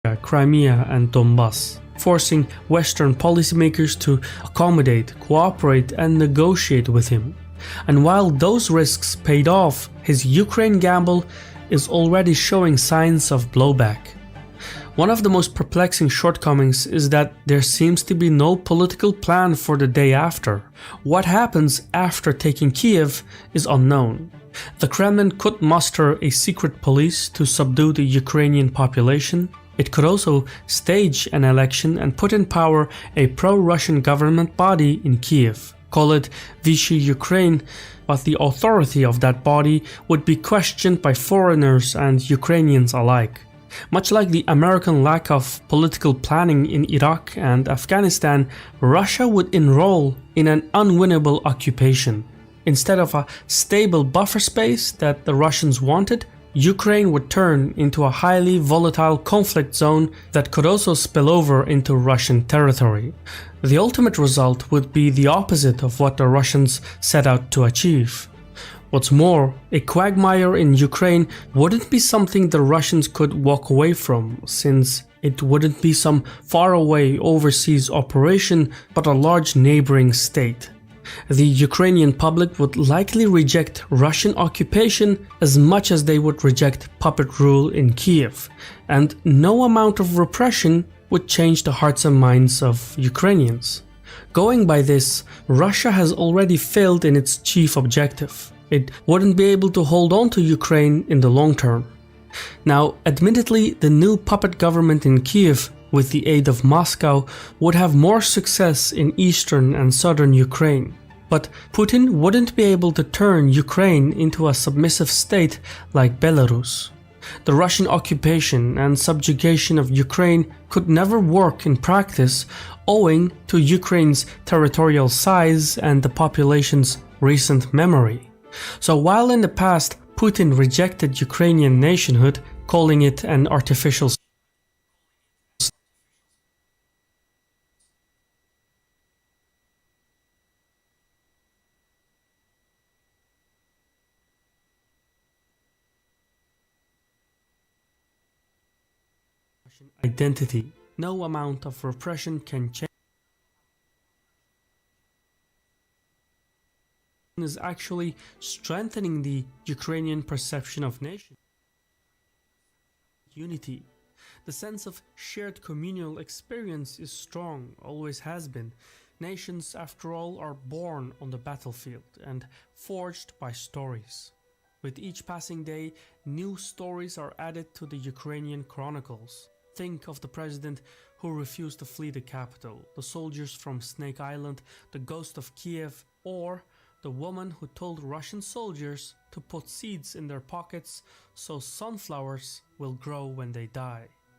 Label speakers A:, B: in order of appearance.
A: Crimea and Donbass, forcing Western policymakers to accommodate, cooperate and negotiate with him. And while those risks paid off, his Ukraine gamble is already showing signs of blowback. One of the most perplexing shortcomings is that there seems to be no political plan for the day after. What happens after taking Kiev is unknown. The Kremlin could muster a secret police to subdue the Ukrainian population. It could also stage an election and put in power a pro-Russian government body in Kiev. Call it Vichy Ukraine, but the authority of that body would be questioned by foreigners and Ukrainians alike. Much like the American lack of political planning in Iraq and Afghanistan, Russia would enroll in an unwinnable occupation. Instead of a stable buffer space that the Russians wanted, Ukraine would turn into a highly volatile conflict zone that could also spill over into Russian territory. The ultimate result would be the opposite of what the Russians set out to achieve. What's more, a quagmire in Ukraine wouldn't be something the Russians could walk away from, since it wouldn't be some faraway overseas operation but a large neighboring state. The Ukrainian public would likely reject Russian occupation as much as they would reject puppet rule in Kiev, and no amount of repression would change the hearts and minds of Ukrainians. Going by this, Russia has already failed in its chief objective. It wouldn't be able to hold on to Ukraine in the long term. Now, admittedly, the new puppet government in Kiev, with the aid of Moscow, would have more success in eastern and southern Ukraine. But Putin wouldn't be able to turn Ukraine into a submissive state like Belarus. The Russian occupation and subjugation of Ukraine could never work in practice owing to Ukraine's territorial size and the population's recent memory. So while in the past Putin rejected Ukrainian nationhood, calling it an artificial identity, no amount of repression can change. Is actually strengthening the Ukrainian perception of nation unity. The sense of shared communal experience is strong, always has been. Nations, after all, are born on the battlefield and forged by stories. With each passing day, new stories are added to the Ukrainian chronicles. Think of the president who refused to flee the capital, the soldiers from Snake Island, the ghost of Kiev, or the woman who told Russian soldiers to put seeds in their pockets so sunflowers will grow when they die.